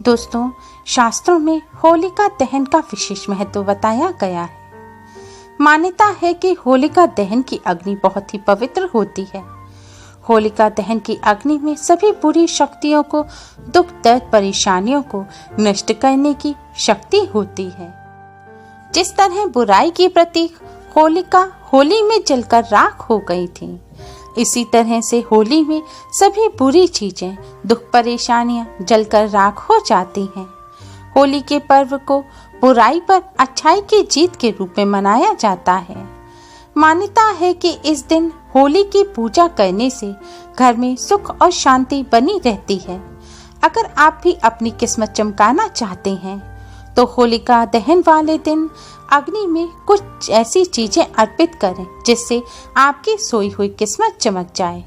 दोस्तों, शास्त्रों में होलिका दहन का विशेष महत्व बताया गया है। मान्यता है कि होलिका दहन की अग्नि बहुत ही पवित्र होती है। होलिका दहन की अग्नि में सभी बुरी शक्तियों को, दुख दर्द परेशानियों को नष्ट करने की शक्ति होती है। जिस तरह बुराई की प्रतीक होलिका होली में जलकर राख हो गई थी, इसी तरह से होली में सभी बुरी चीजें, दुख परेशानियां जलकर राख हो जाती हैं। होली के पर्व को बुराई पर अच्छाई की जीत के रूप में मनाया जाता है। मान्यता है कि इस दिन होली की पूजा करने से घर में सुख और शांति बनी रहती है। अगर आप भी अपनी किस्मत चमकाना चाहते हैं तो होलिका दहन वाले दिन अग्नि में कुछ ऐसी चीजें अर्पित करें जिससे आपकी सोई हुई किस्मत चमक जाए।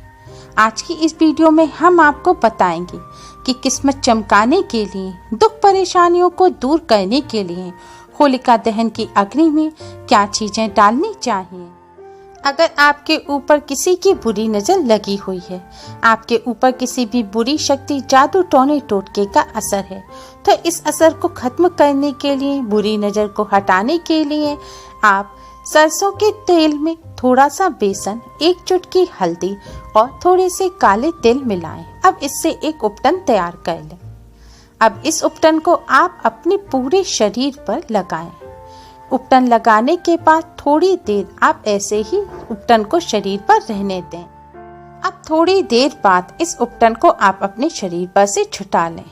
आज की इस वीडियो में हम आपको बताएंगे कि किस्मत चमकाने के लिए, दुख परेशानियों को दूर करने के लिए होलिका दहन की अग्नि में क्या चीजें डालनी चाहिए। अगर आपके ऊपर किसी की बुरी नजर लगी हुई है, आपके ऊपर किसी भी बुरी शक्ति, जादू टोने टोटके का असर है, तो इस असर को खत्म करने के लिए, बुरी नजर को हटाने के लिए आप सरसों के तेल में थोड़ा सा बेसन, एक चुटकी हल्दी और थोड़े से काले तिल मिलाएं। अब इससे एक उपटन तैयार कर लें। अब इस उपटन को आप अपने पूरे शरीर पर लगाएं। उपटन लगाने के बाद थोड़ी देर आप ऐसे ही उपटन को शरीर पर रहने दें। अब थोड़ी देर बाद इस उपटन को आप अपने शरीर पर से छुटा लें।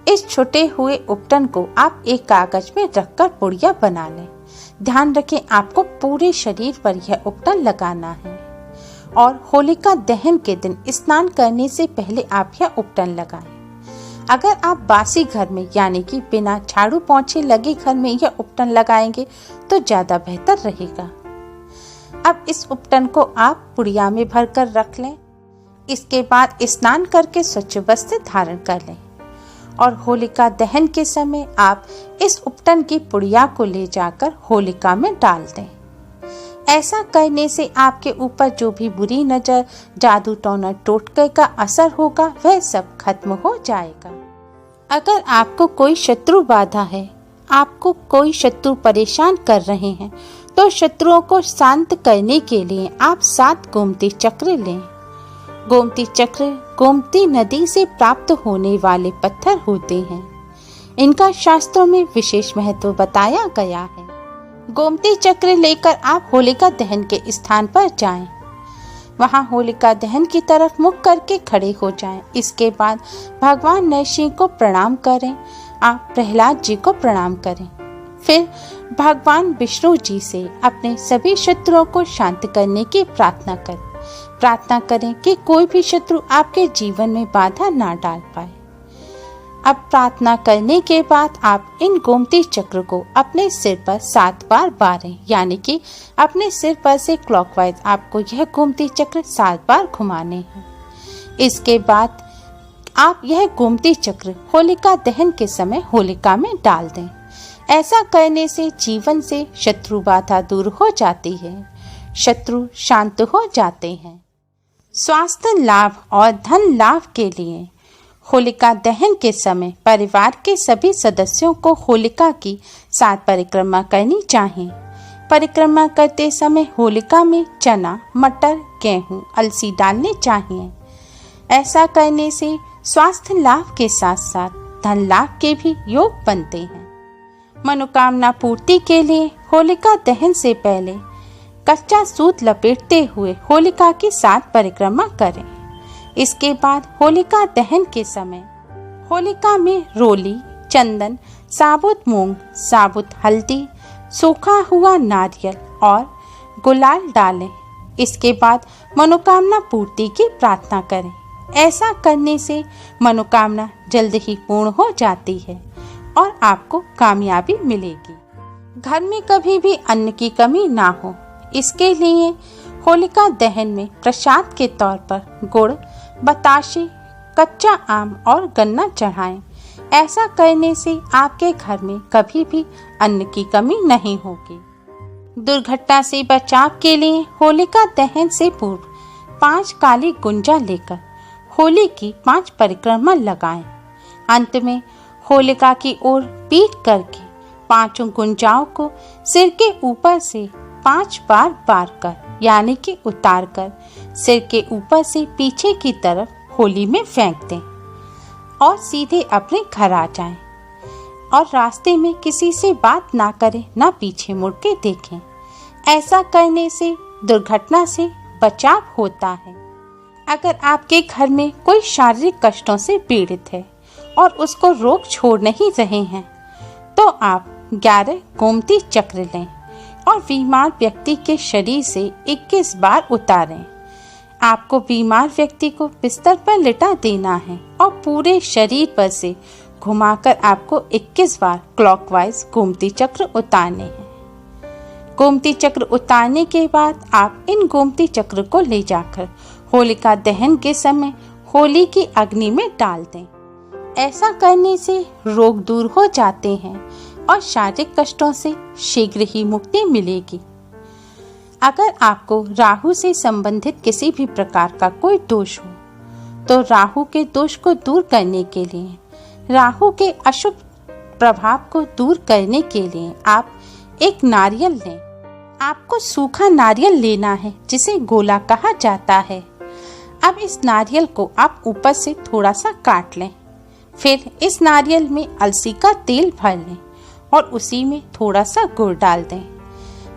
इस छुटे हुए उपटन को आप एक कागज में रखकर पुड़िया बना लें। ध्यान रखें, आपको पूरे शरीर पर यह उपटन लगाना है और होलिका दहन के दिन स्नान करने से पहले आप यह उपटन लगाएं। अगर आप बासी घर में यानी कि बिना झाड़ू पोंछे लगे घर में यह उपटन लगाएंगे तो ज्यादा बेहतर रहेगा। अब इस उपटन को आप पुड़िया में भरकर रख लें। इसके बाद स्नान करके स्वच्छ वस्त्र धारण कर लें और होलिका दहन के समय आप इस उपटन की पुड़िया को ले जाकर होलिका में डाल दें। ऐसा करने से आपके ऊपर जो भी बुरी नजर, जादू टोना टोटके का असर होगा वह सब खत्म हो जाएगा। अगर आपको कोई शत्रु बाधा है, आपको कोई शत्रु परेशान कर रहे हैं, तो शत्रुओं को शांत करने के लिए आप 7 गोमती चक्र लें। गोमती चक्र गोमती नदी से प्राप्त होने वाले पत्थर होते हैं। इनका शास्त्रों में विशेष महत्व बताया गया है। गोमती चक्र लेकर आप होलिका दहन के स्थान पर जाएं। वहां होलिका दहन की तरफ मुख करके खड़े हो जाएं। इसके बाद भगवान नरसिंह को प्रणाम करें। आप प्रहलाद जी को प्रणाम करें। फिर भगवान विष्णु जी से अपने सभी शत्रुओं को शांत करने की प्रार्थना करें कि कोई भी शत्रु आपके जीवन में बाधा ना डाल पाए। अब प्रार्थना करने के बाद आप इन गोमती चक्र को अपने सिर पर 7 बार बारें, यानी कि अपने सिर पर से क्लॉकवाइज आपको यह गोमती चक्र 7 बार घुमाने हैं। इसके बाद आप यह गोमती चक्र होलिका दहन के समय होलिका में डाल दें। ऐसा करने से जीवन से शत्रु बाधा दूर हो जाती है, शत्रु शांत हो जाते हैं। स्वास्थ्य लाभ और धन लाभ के लिए होलिका दहन के समय परिवार के सभी सदस्यों को होलिका की 7 परिक्रमा करनी चाहिए। परिक्रमा करते समय होलिका में चना, मटर, गेहूं, अलसी डालने चाहिए। ऐसा करने से स्वास्थ्य लाभ के साथ साथ धन लाभ के भी योग बनते हैं। मनोकामना पूर्ति के लिए होलिका दहन से पहले कच्चा सूत लपेटते हुए होलिका की 7 परिक्रमा करें। इसके बाद होलिका दहन के समय होलिका में रोली, चंदन, साबुत मूंग, साबुत हल्दी, सूखा हुआ नारियल और गुलाल डालें। इसके बाद मनोकामना पूर्ति की प्रार्थना करें। ऐसा करने से मनोकामना जल्द ही पूर्ण हो जाती है और आपको कामयाबी मिलेगी। घर में कभी भी अन्न की कमी ना हो, इसके लिए होलिका दहन में प्रसाद के तौर पर गुड़, बताशे, कच्चा आम और गन्ना चढ़ाएं। ऐसा करने से आपके घर में कभी भी अन्न की कमी नहीं होगी। दुर्घटना से बचाव के लिए होलिका दहन से पूर्व 5 काली गुंजा लेकर होली की 5 परिक्रमा लगाएं। अंत में होलिका की ओर पीट करके पांचों गुंजाओं को सिर के ऊपर से 5 बार बार कर यानी कि उतार कर सिर के ऊपर से पीछे की तरफ होली में फेंक दें और सीधे अपने घर आ जाएं और रास्ते में किसी से बात ना करें, ना पीछे मुड़ के देखें। ऐसा करने से दुर्घटना से बचाव होता है। अगर आपके घर में कोई शारीरिक कष्टों से पीड़ित है और उसको रोक छोड़ नहीं रहे हैं तो आप 11 गोमती चक्र लें और बीमार व्यक्ति के शरीर से 21 बार उतारें। आपको बीमार व्यक्ति को बिस्तर पर लिटा देना है और पूरे शरीर पर से घुमाकर आपको 21 बार क्लॉकवाइज गोमती चक्र उतारने हैं। गोमती चक्र उतारने के बाद आप इन गोमती चक्र को ले जाकर होलिका दहन के समय होली की अग्नि में डाल दें। ऐसा करने से रोग दूर हो जाते हैं और शारीरिक कष्टों से शीघ्र ही मुक्ति मिलेगी। अगर आपको राहु से संबंधित किसी भी प्रकार का कोई दोष हो तो राहु के दोष को दूर करने के लिए, राहु के अशुभ प्रभाव को दूर करने के लिए आप एक नारियल लें। आपको सूखा नारियल लेना है जिसे गोला कहा जाता है। अब इस नारियल को आप ऊपर से थोड़ा सा काट लें। फिर इस नारियल में अलसी का तेल भर लें और उसी में थोड़ा सा गुड़ डाल दें।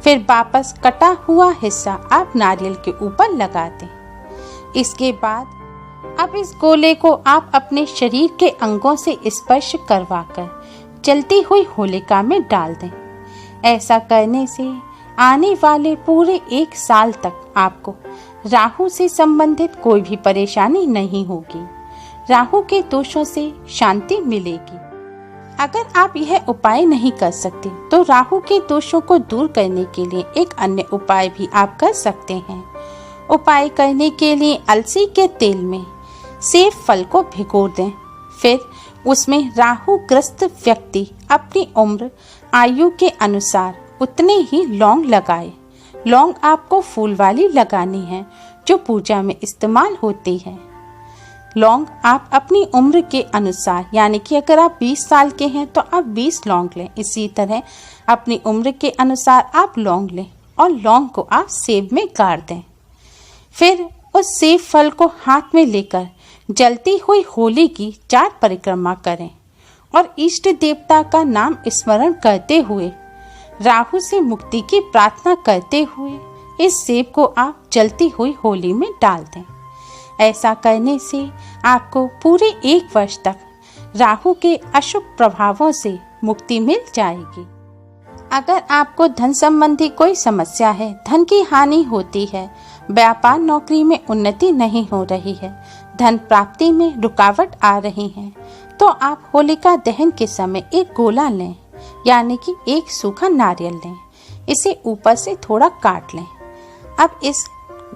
फिर वापस कटा हुआ हिस्सा आप नारियल के ऊपर लगा दें। इसके बाद अब इस गोले को आप अपने शरीर के अंगों से स्पर्श करवाकर जलती हुई होलिका में डाल दें। ऐसा करने से आने वाले पूरे 1 साल तक आपको राहु से संबंधित कोई भी परेशानी नहीं होगी। राहु के दोषों से शांति मिलेगी। अगर आप यह उपाय नहीं कर सकते तो राहु के दोषों को दूर करने के लिए एक अन्य उपाय भी आप कर सकते हैं। उपाय करने के लिए अलसी के तेल में सेब फल को भिगो दें। फिर उसमें राहु ग्रस्त व्यक्ति अपनी उम्र आयु के अनुसार उतने ही लौंग लगाए। लौंग आपको फूल वाली लगानी है जो पूजा में इस्तेमाल होती है। लौंग आप अपनी उम्र के अनुसार, यानी कि अगर आप 20 साल के हैं तो आप 20 लौंग लें। इसी तरह अपनी उम्र के अनुसार आप लौंग लें और लौंग को आप सेब में गाड़ दें। फिर उस सेब फल को हाथ में लेकर जलती हुई होली की 4 परिक्रमा करें और इष्ट देवता का नाम स्मरण करते हुए राहु से मुक्ति की प्रार्थना करते हुए इस सेब को आप जलती हुई होली में डाल दें। ऐसा करने से आपको पूरे 1 वर्ष तक राहु के अशुभ प्रभावों से मुक्ति मिल जाएगी। अगर आपको धन संबंधी कोई समस्या है, धन की हानि होती है, व्यापार नौकरी में उन्नति नहीं हो रही है, धन प्राप्ति में रुकावट आ रही है, तो आप होलिका दहन के समय एक गोला लें, यानी कि एक सूखा नारियल लें। इसे ऊपर से थोड़ा काट लें। अब इस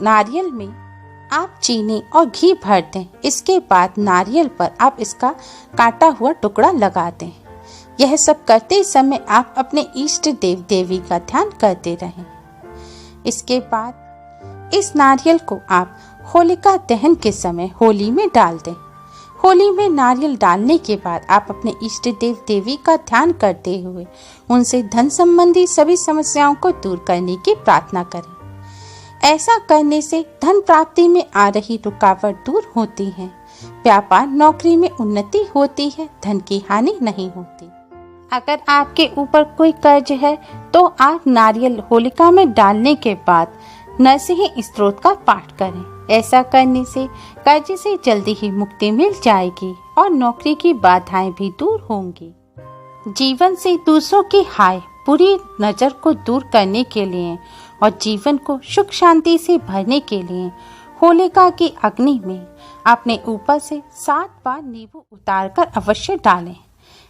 नारियल में आप चीनी और घी भर दें। इसके बाद नारियल पर आप इसका काटा हुआ टुकड़ा लगा दें। यह सब करते समय आप अपने इष्ट देव देवी का ध्यान करते रहें। इसके बाद इस नारियल को आप होलिका दहन के समय होली में डाल दें। होली में नारियल डालने के बाद आप अपने इष्ट देव देवी का ध्यान करते हुए उनसे धन संबंधी सभी समस्याओं को दूर करने की प्रार्थना करें। ऐसा करने से धन प्राप्ति में आ रही रुकावट दूर होती है, व्यापार नौकरी में उन्नति होती है, धन की हानि नहीं होती। अगर आपके ऊपर कोई कर्ज है तो आप नारियल होलिका में डालने के बाद नरसिंह स्तोत्र का पाठ करें। ऐसा करने से कर्ज से जल्दी ही मुक्ति मिल जाएगी और नौकरी की बाधाएं भी दूर होंगी। जीवन से दूसरों की हाय बुरी नजर को दूर करने के लिए और जीवन को सुख शांति से भरने के लिए होलिका की अग्नि में अपने ऊपर से 7 बार नींबू उतारकर अवश्य डालें।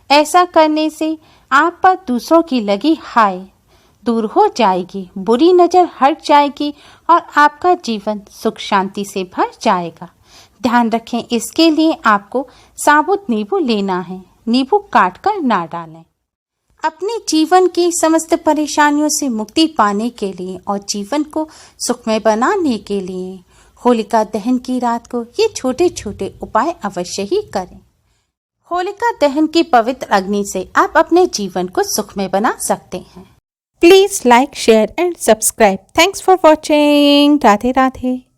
ऐसा करने से आप पर दूसरों की लगी हाय दूर हो जाएगी, बुरी नजर हट जाएगी और आपका जीवन सुख शांति से भर जाएगा। ध्यान रखें, इसके लिए आपको साबुत नींबू लेना है, नींबू काट कर ना डालें। अपने जीवन की समस्त परेशानियों से मुक्ति पाने के लिए और जीवन को सुखमय बनाने के लिए होलिका दहन की रात को ये छोटे छोटे उपाय अवश्य ही करें। होलिका दहन की पवित्र अग्नि से आप अपने जीवन को सुखमय बना सकते हैं। Please like, share and subscribe. Thanks for watching. Radhe Radhe.